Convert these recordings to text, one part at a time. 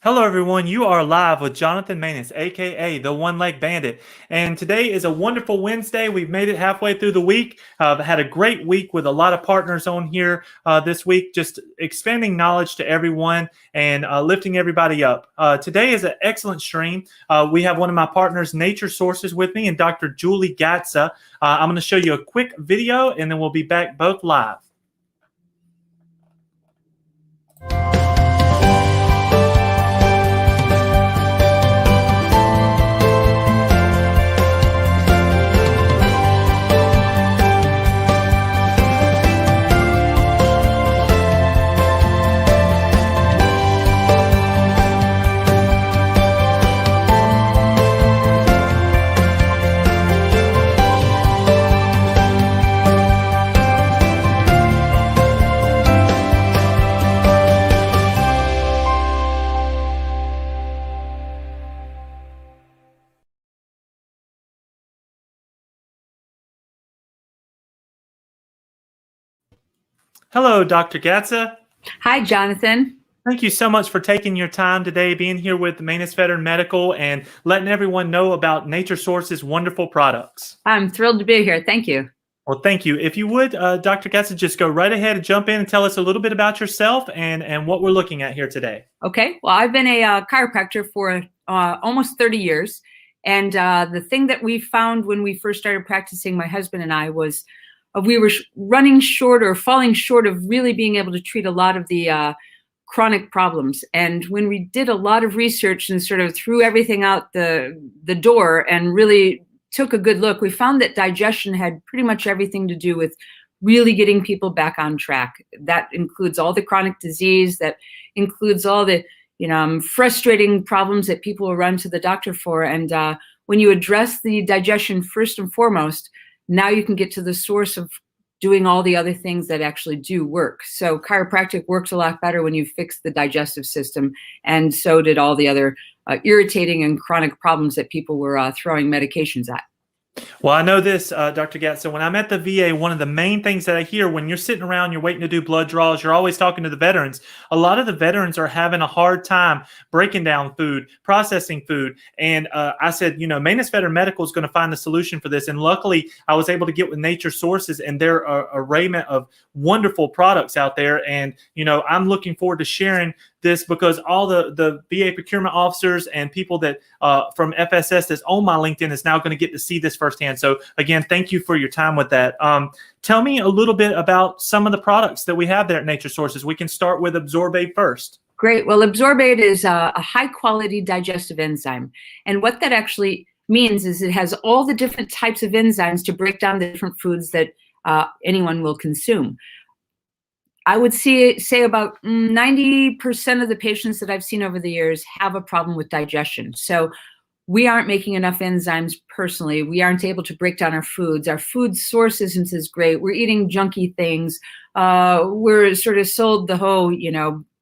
Hello, everyone. You are live with Jonathan Maness, aka the One Leg Bandit. And today is a wonderful Wednesday. We've made it halfway through the week. Had a great week with a lot of partners on here this week, just expanding knowledge to everyone and lifting everybody up. Today is an excellent stream. We have one of my partners, Nature Sources, with me, and Dr. Julie Gatza. I'm going to show you a quick video, and then we'll be back both live. Hello, Dr. Gatza. Hi, Jonathan. Thank you so much for taking your time today, being here with Maness Veteran Medical and letting everyone know about Nature Source's wonderful products. I'm thrilled to be here. Thank you. Well, thank you. If you would, Dr. Gatza, just go right ahead and jump in and tell us a little bit about yourself and what we're looking at here today. Okay. Well, I've been a chiropractor for almost 30 years. And the thing that we found when we first started practicing, my husband and I, was we were running short or falling short of really being able to treat a lot of the chronic problems. And when we did a lot of research and sort of threw everything out the door and really took a good look, we found that digestion had pretty much everything to do with really getting people back on track. That includes all the chronic disease, that includes all the frustrating problems that people will run to the doctor for. And when you address the digestion first and foremost, now you can get to the source of doing all the other things that actually do work. So chiropractic works a lot better when you fix the digestive system, and so did all the other irritating and chronic problems that people were throwing medications at. Well, I know this, Dr. Gatz. So when I'm at the VA, one of the main things that I hear when you're sitting around, you're waiting to do blood draws, you're always talking to the veterans. A lot of the veterans are having a hard time breaking down food, processing food. And I said, Maness Veteran Medical is going to find the solution for this. And luckily, I was able to get with Nature Sources and their arrayment of wonderful products out there. And, I'm looking forward to sharing this because all the VA procurement officers and people that from FSS that's on my LinkedIn is now going to get to see this firsthand. So again, thank you for your time with that. Tell me a little bit about some of the products that we have there at Nature Sources. We can start with ABSORBAID first. Great. Well, ABSORBAID is a high quality digestive enzyme. And what that actually means is it has all the different types of enzymes to break down the different foods that anyone will consume. I would say about 90% of the patients that I've seen over the years have a problem with digestion. So we aren't making enough enzymes personally. We aren't able to break down our foods. Our food source isn't as great. We're eating junky things. We're sort of sold the whole,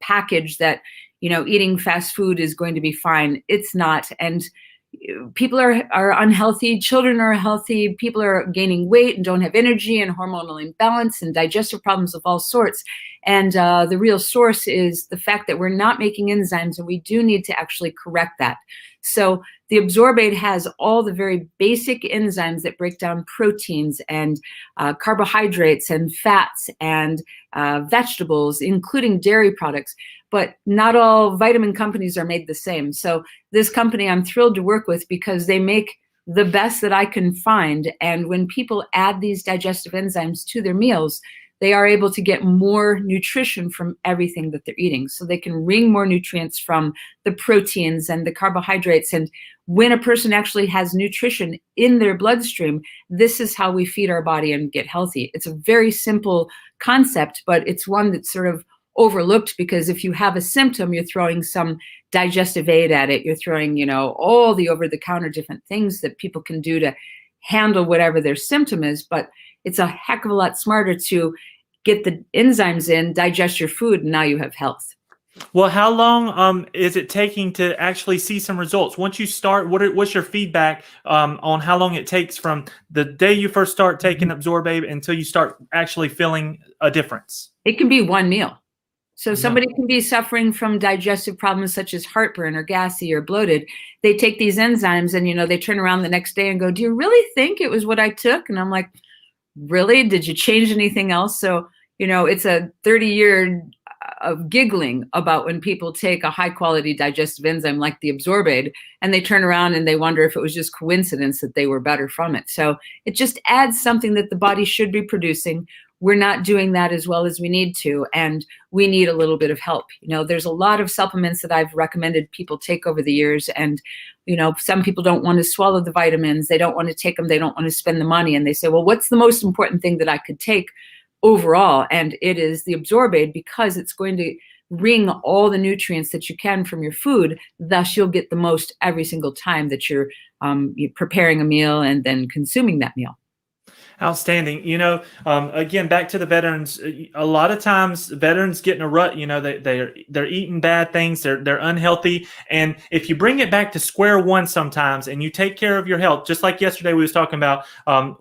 package that, eating fast food is going to be fine. It's not. And people are unhealthy, children are healthy, people are gaining weight and don't have energy and hormonal imbalance and digestive problems of all sorts. And the real source is the fact that we're not making enzymes, and we do need to actually correct that. So the ABSORBAID has all the very basic enzymes that break down proteins and carbohydrates and fats and vegetables, including dairy products. But not all vitamin companies are made the same. So this company I'm thrilled to work with because they make the best that I can find. And when people add these digestive enzymes to their meals, they are able to get more nutrition from everything that they're eating. So they can wring more nutrients from the proteins and the carbohydrates. And when a person actually has nutrition in their bloodstream, this is how we feed our body and get healthy. It's a very simple concept, but it's one that's sort of overlooked because if you have a symptom, you're throwing some digestive aid at it. You're throwing, all the over-the-counter different things that people can do to handle whatever their symptom is. But it's a heck of a lot smarter to get the enzymes in, digest your food, and now you have health. Well, how long is it taking to actually see some results? Once you start, what's your feedback on how long it takes from the day you first start taking ABSORBAID until you start actually feeling a difference? It can be one meal. So somebody can be suffering from digestive problems such as heartburn or gassy or bloated. They take these enzymes and, they turn around the next day and go, do you really think it was what I took? And I'm like, really? Did you change anything else? So, it's a 30-year of giggling about when people take a high quality digestive enzyme like the ABSORBAID and they turn around and they wonder if it was just coincidence that they were better from it. So it just adds something that the body should be producing. We're not doing that as well as we need to, and we need a little bit of help. There's a lot of supplements that I've recommended people take over the years, and some people don't want to swallow the vitamins, they don't want to take them, they don't want to spend the money, and they say, well, what's the most important thing that I could take overall? And it is the ABSORBAID, because it's going to wring all the nutrients that you can from your food. Thus, you'll get the most every single time that you're preparing a meal and then consuming that meal. Outstanding. Again, back to the veterans. A lot of times, veterans get in a rut. They're eating bad things. They're unhealthy. And if you bring it back to square one, sometimes, and you take care of your health, just like yesterday we was talking about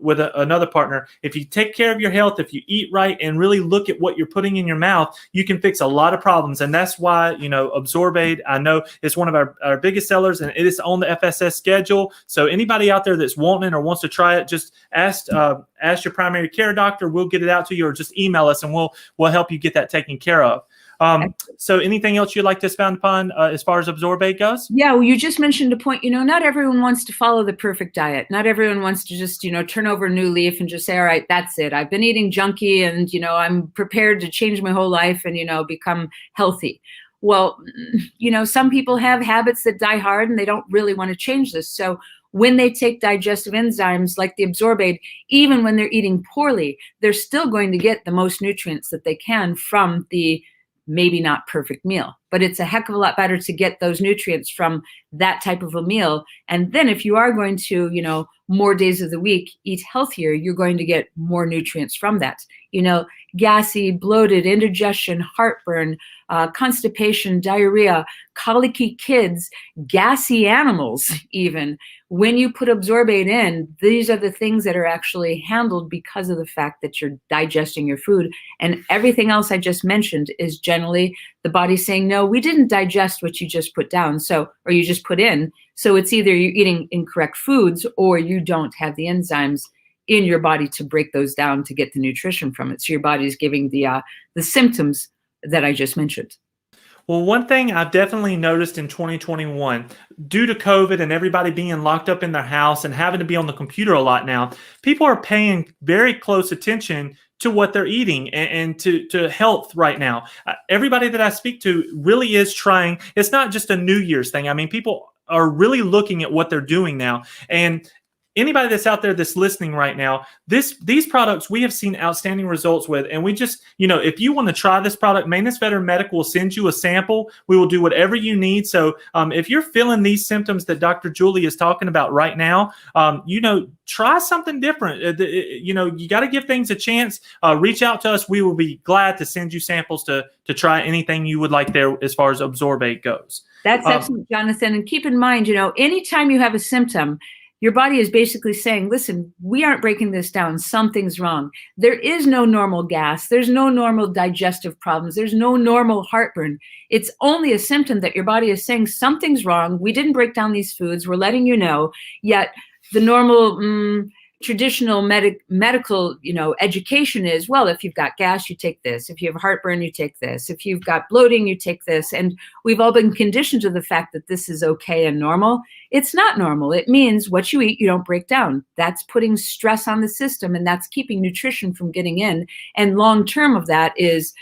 with another partner. If you take care of your health, if you eat right, and really look at what you're putting in your mouth, you can fix a lot of problems. And that's why ABSORBAID, I know, is one of our biggest sellers, and it is on the FSS schedule. So anybody out there that's wanting or wants to try it, just ask your primary care doctor. We'll get it out to you, or just email us and we'll help you get that taken care of. So anything else you'd like to expound upon as far as ABSORBAID goes? Yeah, well, you just mentioned a point. Not everyone wants to follow the perfect diet. Not everyone wants to just, turn over a new leaf and just say, all right, that's it. I've been eating junky and, I'm prepared to change my whole life and, become healthy. Well, some people have habits that die hard and they don't really want to change this. So when they take digestive enzymes like the ABSORBAID, even when they're eating poorly, they're still going to get the most nutrients that they can from the maybe not perfect meal. But it's a heck of a lot better to get those nutrients from that type of a meal. And then if you are going to, more days of the week, eat healthier, you're going to get more nutrients from that. Gassy, bloated, indigestion, heartburn, constipation, diarrhea, colicky kids, gassy animals even. When you put ABSORBAID in, these are the things that are actually handled because of the fact that you're digesting your food. And everything else I just mentioned is generally the body saying, no, we didn't digest what you just put down, or you just put in. So it's either you're eating incorrect foods or you don't have the enzymes in your body to break those down to get the nutrition from it. So your body's giving the symptoms that I just mentioned. Well, one thing I've definitely noticed in 2021, due to COVID and everybody being locked up in their house and having to be on the computer a lot now, people are paying very close attention to what they're eating and to health right now. Everybody that I speak to really is trying. It's not just a New Year's thing. I mean, people are really looking at what they're doing now. And anybody that's out there that's listening right now, these products we have seen outstanding results with. And we just, if you want to try this product, Maness Veteran Medical will send you a sample. We will do whatever you need. So if you're feeling these symptoms that Dr. Julie is talking about right now, try something different. You got to give things a chance. Reach out to us. We will be glad to send you samples to try anything you would like there as far as ABSORBAID goes. That's excellent, Jonathan. And keep in mind, anytime you have a symptom, your body is basically saying, listen, we aren't breaking this down. Something's wrong. There is no normal gas. There's no normal digestive problems. There's no normal heartburn. It's only a symptom that your body is saying something's wrong. We didn't break down these foods. We're letting you know. Yet the normal traditional medical education is, well, if you've got gas, you take this. If you have heartburn, you take this. If you've got bloating, you take this. And we've all been conditioned to the fact that this is okay and normal. It's not normal. It means what you eat, you don't break down. That's putting stress on the system, and that's keeping nutrition from getting in. And long term of that is,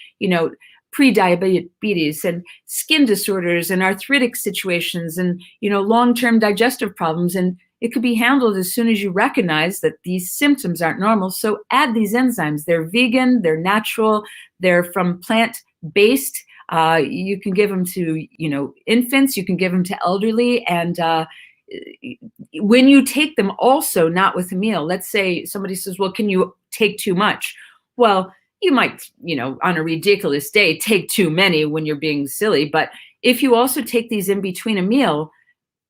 pre-diabetes and skin disorders and arthritic situations and, long-term digestive problems. And it could be handled as soon as you recognize that these symptoms aren't normal. So add these enzymes. They're vegan, they're natural, they're from plant-based. You can give them to, infants, you can give them to elderly. And when you take them also, not with a meal, let's say somebody says, well, can you take too much? Well, you might, on a ridiculous day, take too many when you're being silly. But if you also take these in between a meal,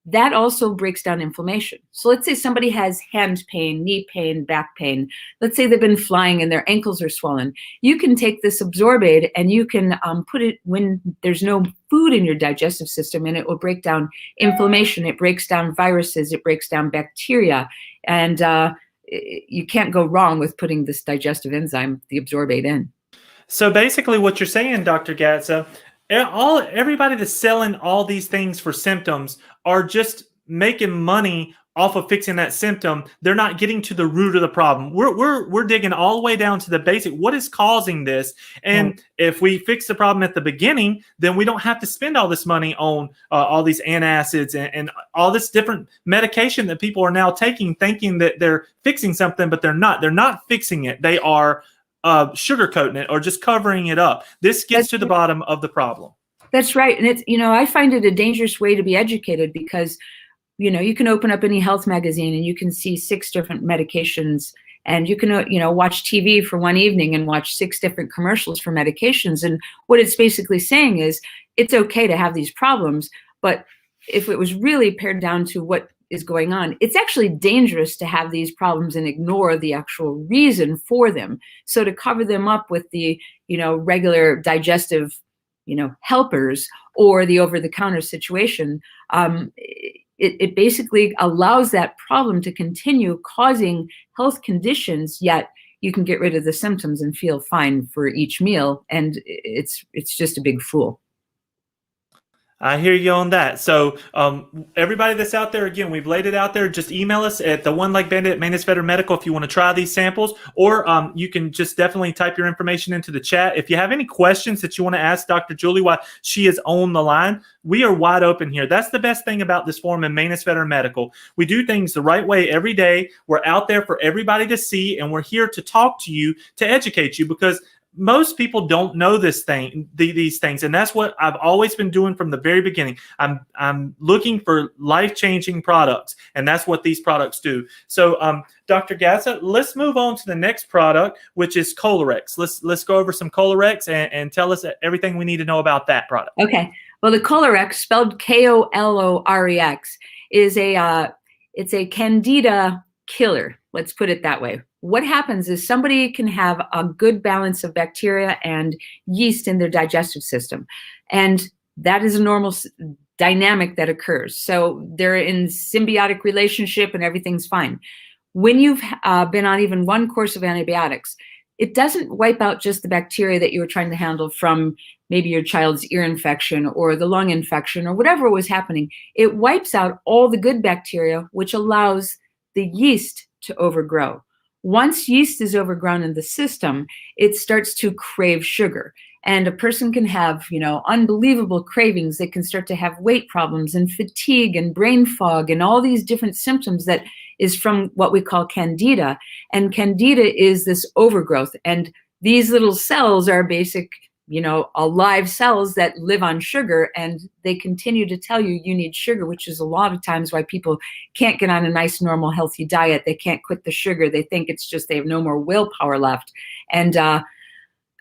that also breaks down inflammation. So let's say somebody has hand pain, knee pain, back pain. Let's say they've been flying and their ankles are swollen. You can take this ABSORBAID and you can put it when there's no food in your digestive system, and it will break down inflammation. It breaks down viruses. It breaks down bacteria. And you can't go wrong with putting this digestive enzyme, the ABSORBAID, in. So basically what you're saying, Dr. Gatza, everybody that's selling all these things for symptoms are just making money off of fixing that symptom. They're not getting to the root of the problem. We're digging all the way down to the basic. What is causing this? And if we fix the problem at the beginning, then we don't have to spend all this money on all these antacids and all this different medication that people are now taking, thinking that they're fixing something, but they're not. They're not fixing it. They are sugarcoating it or just covering it up. This gets to the bottom of the problem. That's right. And it's, I find it a dangerous way to be educated because, you can open up any health magazine and you can see 6 different medications, and you can, watch TV for one evening and watch 6 different commercials for medications. And what it's basically saying is it's okay to have these problems, but if it was really pared down to what is going on, it's actually dangerous to have these problems and ignore the actual reason for them. So to cover them up with the, regular digestive, helpers or the over-the-counter situation, it basically allows that problem to continue causing health conditions, yet you can get rid of the symptoms and feel fine for each meal. And it's just a big fool. I hear you on that. So everybody that's out there, again, we've laid it out there. Just email us at the One Leg Bandit at Maness Veteran Medical if you want to try these samples, or you can just definitely type your information into the chat. If you have any questions that you want to ask Dr. Julie while she is on the line, we are wide open here. That's the best thing about this forum in Maness Veteran Medical. We do things the right way every day. We're out there for everybody to see, and we're here to talk to you, to educate you, because most people don't know these things, and that's what I've always been doing from the very beginning. I'm looking for life-changing products, and that's what these products do. So, Dr. Gatza, let's move on to the next product, which is Kolorex. Let's go over some Kolorex and tell us everything we need to know about that product. Okay. Well, the Kolorex, spelled Kolorex, is it's a candida killer. Let's put it that way. What happens is somebody can have a good balance of bacteria and yeast in their digestive system. And that is a normal dynamic that occurs. So they're in symbiotic relationship and everything's fine. When you've been on even one course of antibiotics, it doesn't wipe out just the bacteria that you were trying to handle from maybe your child's ear infection or the lung infection or whatever was happening. It wipes out all the good bacteria, which allows the yeast to overgrow. Once yeast is overgrown in the system, it starts to crave sugar. And a person can have, unbelievable cravings. They can start to have weight problems and fatigue and brain fog and all these different symptoms that is from what we call candida. And candida is this overgrowth. And these little cells are basic, alive cells that live on sugar, and they continue to tell you need sugar, which is a lot of times why people can't get on a nice, normal, healthy diet. They can't quit the sugar. They think it's just they have no more willpower left. And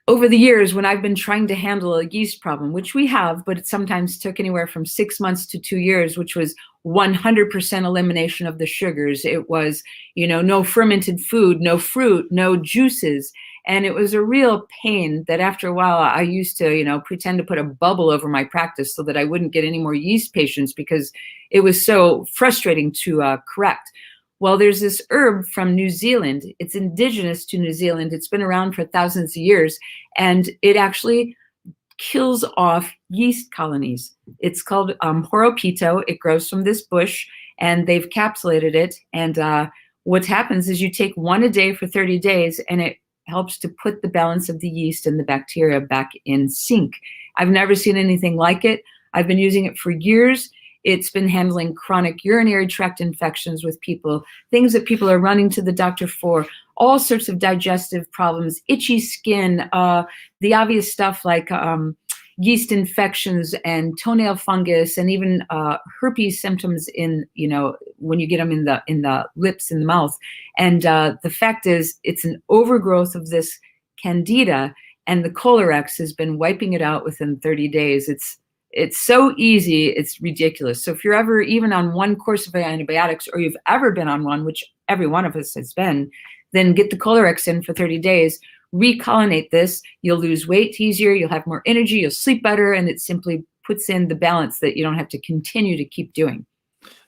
over the years, when I've been trying to handle a yeast problem, which we have, but it sometimes took anywhere from 6 months to 2 years, which was 100% elimination of the sugars. It was, no fermented food, no fruit, no juices. And it was a real pain that after a while I used to, pretend to put a bubble over my practice so that I wouldn't get any more yeast patients because it was so frustrating to correct. Well, there's this herb from New Zealand. It's indigenous to New Zealand. It's been around for thousands of years, and it actually kills off yeast colonies. It's called horopito. It grows from this bush, and they've capsulated it. And what happens is you take one a day for 30 days, and it helps to put the balance of the yeast and the bacteria back in sync. I've never seen anything like it. I've been using it for years. It's been handling chronic urinary tract infections with people, things that people are running to the doctor for, all sorts of digestive problems, itchy skin, the obvious stuff like yeast infections and toenail fungus, and even herpes symptoms in, when you get them in the lips and the mouth. And the fact is, it's an overgrowth of this candida, and the Kolorex has been wiping it out within 30 days. It's so easy, it's ridiculous. So if you're ever even on one course of antibiotics, or you've ever been on one, which every one of us has been, then get the Kolorex in for 30 days, recolonate this, you'll lose weight easier, you'll have more energy, you'll sleep better, and it simply puts in the balance that you don't have to continue to keep doing.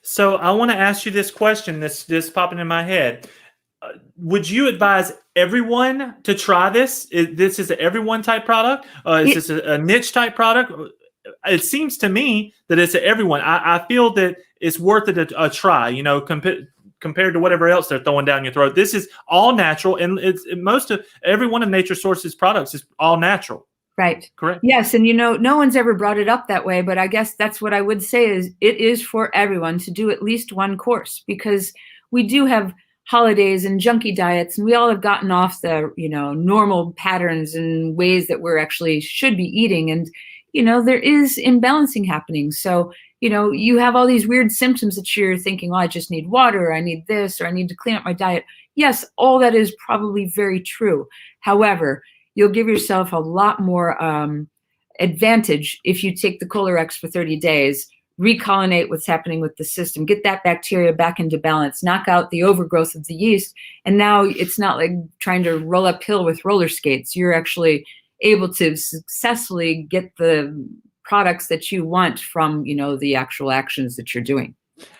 So I want to ask you this question that's just popping in my head. Would you advise everyone to try this? This is an everyone type product? Is this a niche type product? It seems to me that it's a everyone. I feel that it's worth it a try, you know, compared to whatever else they're throwing down your throat. This is all natural, and every one of Nature Source's products is all natural. Right. Correct. Yes. And, you know, no one's ever brought it up that way, but I guess that's what I would say is it is for everyone to do at least one course, because we do have holidays and junky diets, and we all have gotten off the, you know, normal patterns and ways that we're actually should be eating. And, you know, there is imbalancing happening. So, you know, you have all these weird symptoms that you're thinking, well, I just need water, or I need this, or I need to clean up my diet. Yes, all that is probably very true. However, you'll give yourself a lot more advantage if you take the Kolorex for 30 days, recolonate what's happening with the system, get that bacteria back into balance, knock out the overgrowth of the yeast. And now it's not like trying to roll uphill with roller skates. You're actually able to successfully get the products that you want from, you know, the actual actions that you're doing.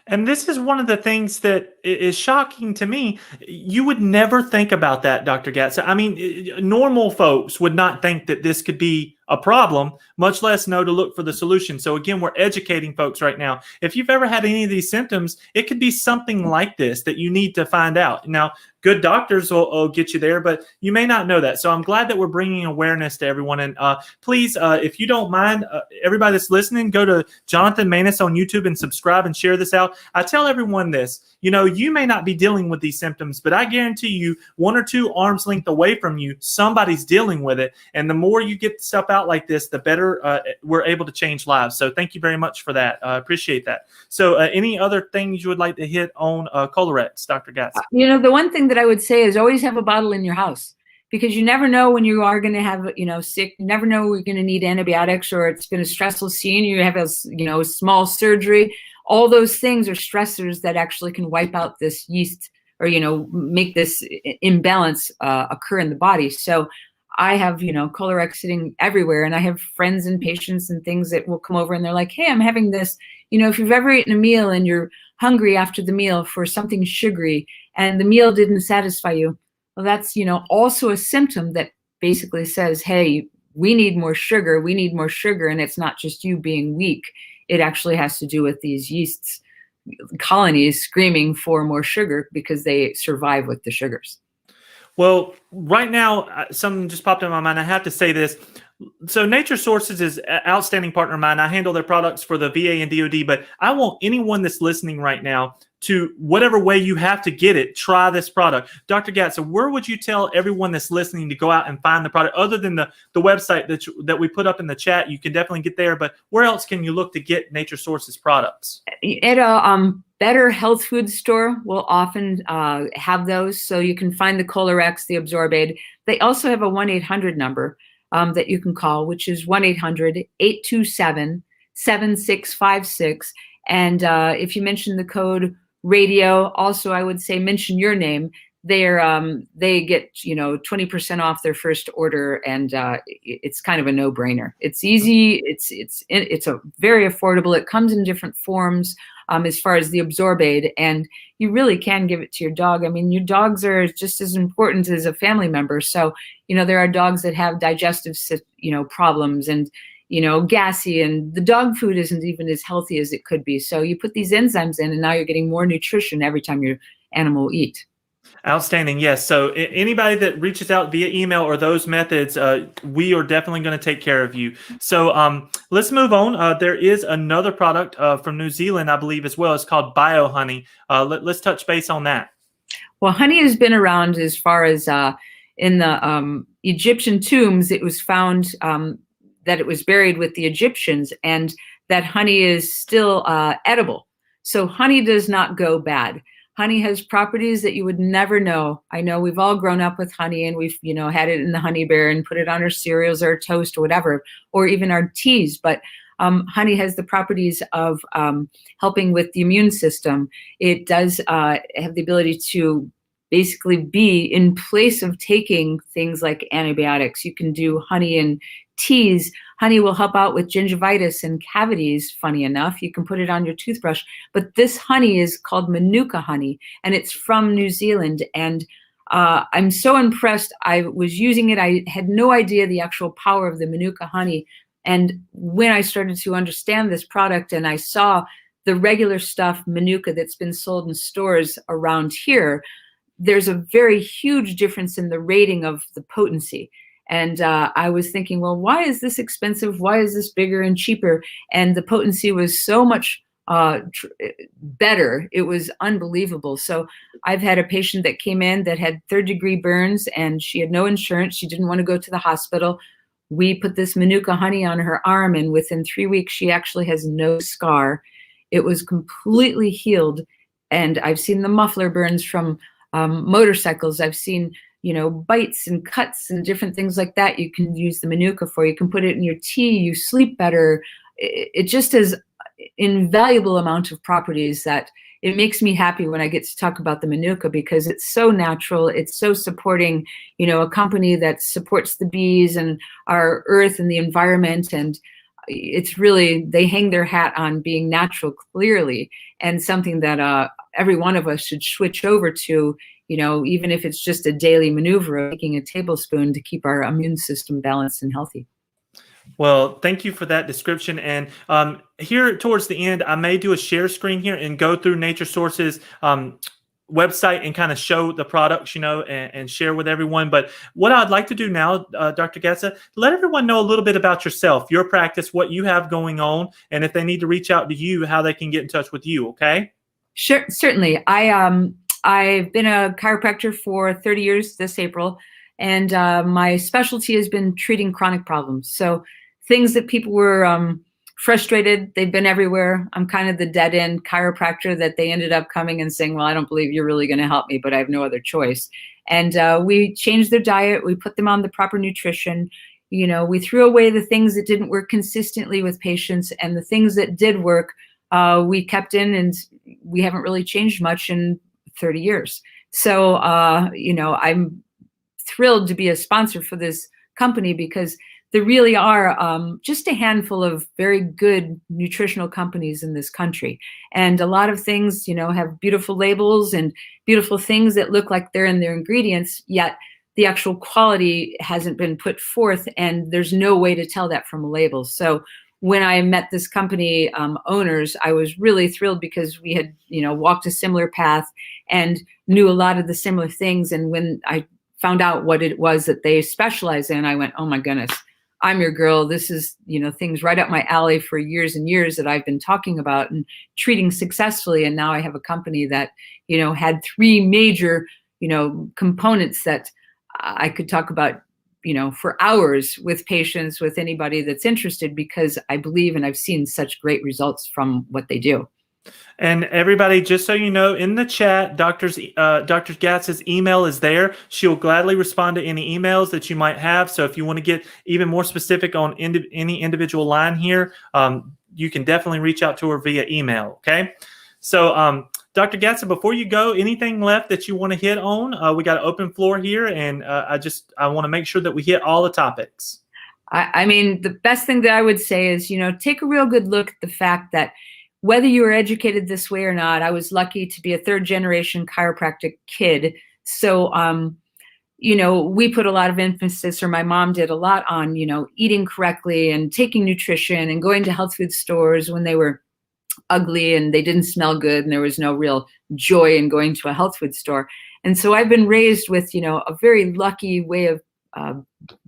And this is one of the things that is shocking to me. You would never think about that, Dr. Gatza. I mean, normal folks would not think that this could be a problem, much less know to look for the solution. So again, we're educating folks right now. If you've ever had any of these symptoms, it could be something like this that you need to find out. Now, good doctors will get you there, but you may not know that. So I'm glad that we're bringing awareness to everyone. And please, if you don't mind, everybody that's listening, go to Jonathan Maness on YouTube and subscribe and share this out. I tell everyone this, you know, you may not be dealing with these symptoms, but I guarantee you 1 or 2 arms length away from you, somebody's dealing with it. And the more you get stuff out like this, the better we're able to change lives. So thank you very much for that. I appreciate that. So any other things you would like to hit on Kolorex, Dr. Gatza? You know, the one thing that I would say is always have a bottle in your house, because you never know when you are going to have, you know, sick. You never know when you're going to need antibiotics, or it's been a stressful scene. You have a, you know, small surgery. All those things are stressors that actually can wipe out this yeast, or, you know, make this imbalance occur in the body. So I have, you know, Kolorex sitting everywhere, and I have friends and patients and things that will come over and they're like, hey, I'm having this. You know, if you've ever eaten a meal and you're hungry after the meal for something sugary and the meal didn't satisfy you, well, that's, you know, also a symptom that basically says, hey, we need more sugar. We need more sugar. And it's not just you being weak. It actually has to do with these yeasts colonies screaming for more sugar because they survive with the sugars. Well, right now, something just popped in my mind. I have to say this. So Nature Sources is an outstanding partner of mine. I handle their products for the VA and DOD, but I want anyone that's listening right now to, whatever way you have to get it, try this product. Dr. Gatza, where would you tell everyone that's listening to go out and find the product, other than the website that we put up in the chat? You can definitely get there, but where else can you look to get Nature Sources products? At a better health food store will often have those. So you can find the Kolorex, the ABSORBAID. They also have a 1-800 number that you can call, which is 1-800-827-7656. And if you mention the code radio, also I would say mention your name. They get, you know, 20% off their first order, and it's kind of a no-brainer. It's easy. It's a very affordable. It comes in different forms as far as the ABSORBAID, and you really can give it to your dog. I mean, your dogs are just as important as a family member. So, you know, there are dogs that have digestive, you know, problems and, you know, gassy, and the dog food isn't even as healthy as it could be. So you put these enzymes in, and now you're getting more nutrition every time your animal eat. Outstanding. Yes. So anybody that reaches out via email or those methods, we are definitely going to take care of you. So let's move on. There is another product from New Zealand, I believe, as well. It's called BIOHONEY. Let's touch base on that. Well, honey has been around as far as in the Egyptian tombs. It was found that it was buried with the Egyptians, and that honey is still edible. So honey does not go bad. Honey has properties that you would never know. I know we've all grown up with honey, and we've, you know, had it in the honey bear and put it on our cereals or toast or whatever, or even our teas. But honey has the properties of helping with the immune system. It does have the ability to basically be in place of taking things like antibiotics. You can do honey in teas. Honey will help out with gingivitis and cavities, funny enough. You can put it on your toothbrush. But this honey is called Manuka honey, and it's from New Zealand. And I'm so impressed. I was using it. I had no idea the actual power of the Manuka honey. And when I started to understand this product and I saw the regular stuff, Manuka, that's been sold in stores around here, there's a very huge difference in the rating of the potency. And I was thinking, well, why is this expensive? Why is this bigger and cheaper? And the potency was so much better. It was unbelievable. So I've had a patient that came in that had third-degree burns, and she had no insurance. She didn't want to go to the hospital. We put this Manuka honey on her arm, and within 3 weeks, she actually has no scar. It was completely healed. And I've seen the muffler burns from motorcycles. I've seen, bites and cuts and different things like that. You can use the Manuka for. You can put it in your tea. You sleep better. It just has invaluable amount of properties that it makes me happy when I get to talk about the Manuka, because it's so natural. It's so supporting, a company that supports the bees and our earth and the environment. And it's really, they hang their hat on being natural, clearly, and something that every one of us should switch over to, even if it's just a daily maneuver of taking a tablespoon to keep our immune system balanced and healthy. Well, thank you for that description. And here towards the end, I may do a share screen here and go through Nature Sources website and kind of show the products, and share with everyone. But what I'd like to do now, Dr. Gatza, let everyone know a little bit about yourself, your practice, what you have going on, and if they need to reach out to you, how they can get in touch with you. Okay? Sure, certainly. I've been a chiropractor for 30 years this April, and my specialty has been treating chronic problems. So things that people were frustrated, they've been everywhere. I'm kind of the dead-end chiropractor that they ended up coming and saying, well, I don't believe you're really going to help me, but I have no other choice. And we changed their diet. We put them on the proper nutrition. We threw away the things that didn't work consistently with patients, and the things that did work, we kept in, and we haven't really changed much in 30 years. So, I'm thrilled to be a sponsor for this company, because there really are just a handful of very good nutritional companies in this country. And a lot of things, have beautiful labels and beautiful things that look like they're in their ingredients, yet the actual quality hasn't been put forth, and there's no way to tell that from a label. So when I met this company owners, I was really thrilled, because we had, walked a similar path and knew a lot of the similar things. And when I found out what it was that they specialize in, I went, oh my goodness, I'm your girl. This is, things right up my alley for years and years that I've been talking about and treating successfully. And now I have a company that, had 3 major, components that I could talk about, for hours with patients, with anybody that's interested, because I believe and I've seen such great results from what they do. And everybody, just so you know, in the chat, Dr. Gatza's email is there. She'll gladly respond to any emails that you might have. So if you want to get even more specific on any individual line here, you can definitely reach out to her via email. Okay. So, Dr. Gatza, before you go, anything left that you want to hit on? We got an open floor here, and I want to make sure that we hit all the topics. I mean, the best thing that I would say is, take a real good look at the fact that whether you were educated this way or not, I was lucky to be a 3rd-generation chiropractic kid. So, we put a lot of emphasis, or my mom did a lot on, eating correctly and taking nutrition and going to health food stores when they were ugly and they didn't smell good, and there was no real joy in going to a health food store. And so I've been raised with, a very lucky way of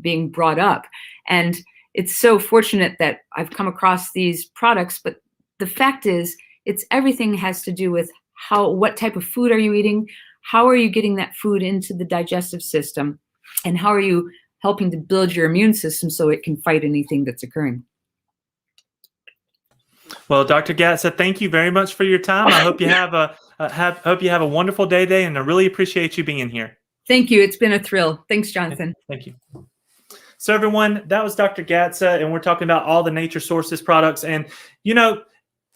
being brought up. And it's so fortunate that I've come across these products, but the fact is, everything has to do with what type of food are you eating? How are you getting that food into the digestive system? And how are you helping to build your immune system so it can fight anything that's occurring? Well, Dr. Gatza, thank you very much for your time. I hope you have a wonderful day, and I really appreciate you being here. Thank you. It's been a thrill. Thanks, Jonathan. Thank you. So everyone, that was Dr. Gatza, and we're talking about all the Nature Sources products. And, you know,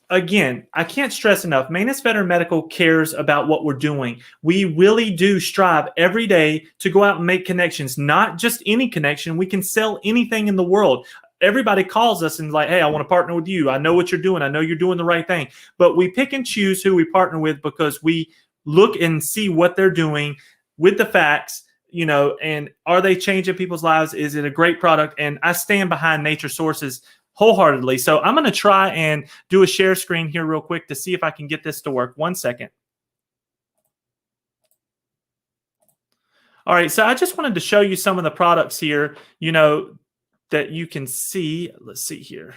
again, I can't stress enough, Maness Veteran Medical cares about what we're doing. We really do strive every day to go out and make connections, not just any connection. We can sell anything in the world. Everybody calls us and like, hey, I want to partner with you. I know what you're doing. I know you're doing the right thing. But we pick and choose who we partner with because we look and see what they're doing with the facts, you know, and are they changing people's lives? Is it a great product? And I stand behind Nature Sources wholeheartedly. So I'm going to try and do a share screen here real quick to see if I can get this to work. 1 second. All right. So I just wanted to show you some of the products here, you know, that you can see. Let's see here.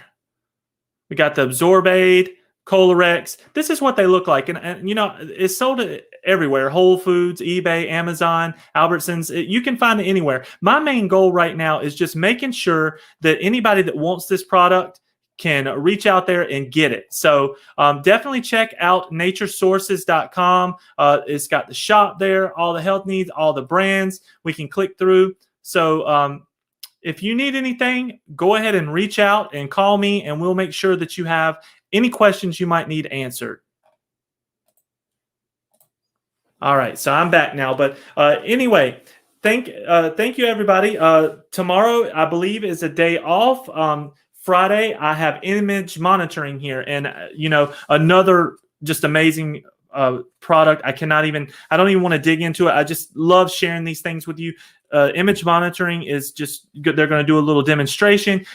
We got the ABSORBAID, Kolorex. This is what they look like. And you know, it's sold everywhere. Whole Foods, eBay, Amazon, Albertsons. You can find it anywhere. My main goal right now is just making sure that anybody that wants this product can reach out there and get it. So definitely check out naturesources.com. It's got the shop there, all the health needs, all the brands. We can click through. So if you need anything, go ahead and reach out and call me, and we'll make sure that you have any questions you might need answered. All right, so I'm back now. But anyway, thank you, everybody. Tomorrow, I believe, is a day off. Friday, I have image monitoring here, and you know, another just amazing product. I don't even want to dig into it. I just love sharing these things with you. Image monitoring is just good. They're going to do a little demonstration.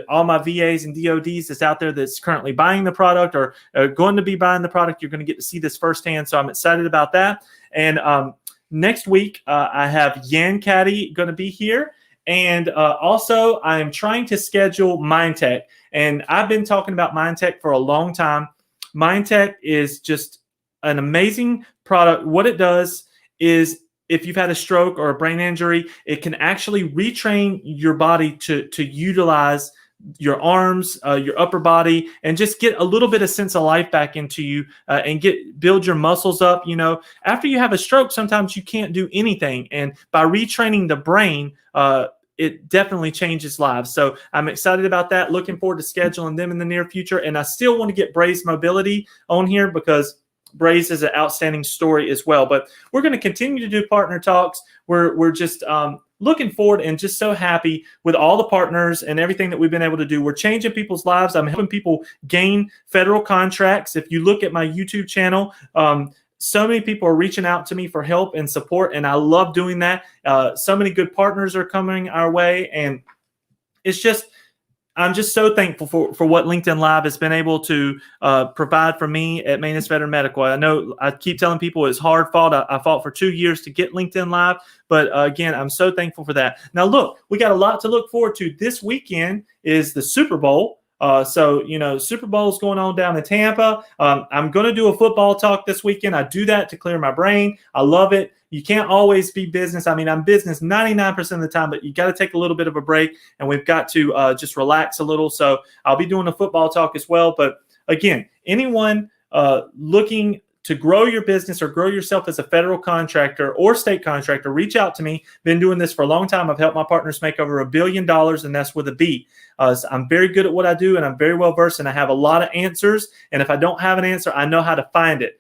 All my VAs and DODs that's out there that's currently buying the product or going to be buying the product, you're going to get to see this firsthand. So I'm excited about that. And next week, I have Yan Caddy going to be here. And also, I am trying to schedule MindTech. And I've been talking about MindTech for a long time. MindTech is just an amazing product. What it does is, if you've had a stroke or a brain injury, it can actually retrain your body to utilize your arms, your upper body, and just get a little bit of sense of life back into you and build your muscles up. You know, after you have a stroke, sometimes you can't do anything. And by retraining the brain, it definitely changes lives. So I'm excited about that. Looking forward to scheduling them in the near future. And I still want to get Braze Mobility on here because Braze is an outstanding story as well. But we're going to continue to do partner talks. We're just looking forward and just so happy with all the partners and everything that we've been able to do. We're changing people's lives. I'm helping people gain federal contracts. If you look at my YouTube channel, so many people are reaching out to me for help and support, and I love doing that. So many good partners are coming our way, and it's just, I'm just so thankful for what LinkedIn Live has been able to provide for me at Maness Veteran Medical. I know I keep telling people it's hard fought. I fought for 2 years to get LinkedIn Live, but again, I'm so thankful for that. Now, look, we got a lot to look forward to. This weekend is the Super Bowl. So, you know, Super Bowl is going on down in Tampa. I'm going to do a football talk this weekend. I do that to clear my brain. I love it. You can't always be business. I mean, I'm business 99% of the time, but you got to take a little bit of a break, and we've got to just relax a little. So I'll be doing a football talk as well. But again, anyone looking to grow your business or grow yourself as a federal contractor or state contractor, reach out to me. Been doing this for a long time. I've helped my partners make over $1 billion, and that's with a B. So I'm very good at what I do, and I'm very well versed, and I have a lot of answers. And if I don't have an answer, I know how to find it.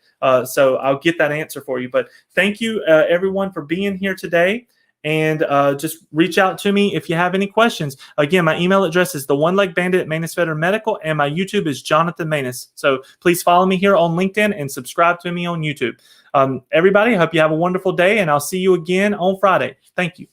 So I'll get that answer for you. But thank you, everyone, for being here today. And just reach out to me if you have any questions. Again, my email address is theonelegbandit at Maness Veteran Medical, and my YouTube is Jonathan Maness. So please follow me here on LinkedIn and subscribe to me on YouTube. Everybody, I hope you have a wonderful day, and I'll see you again on Friday. Thank you.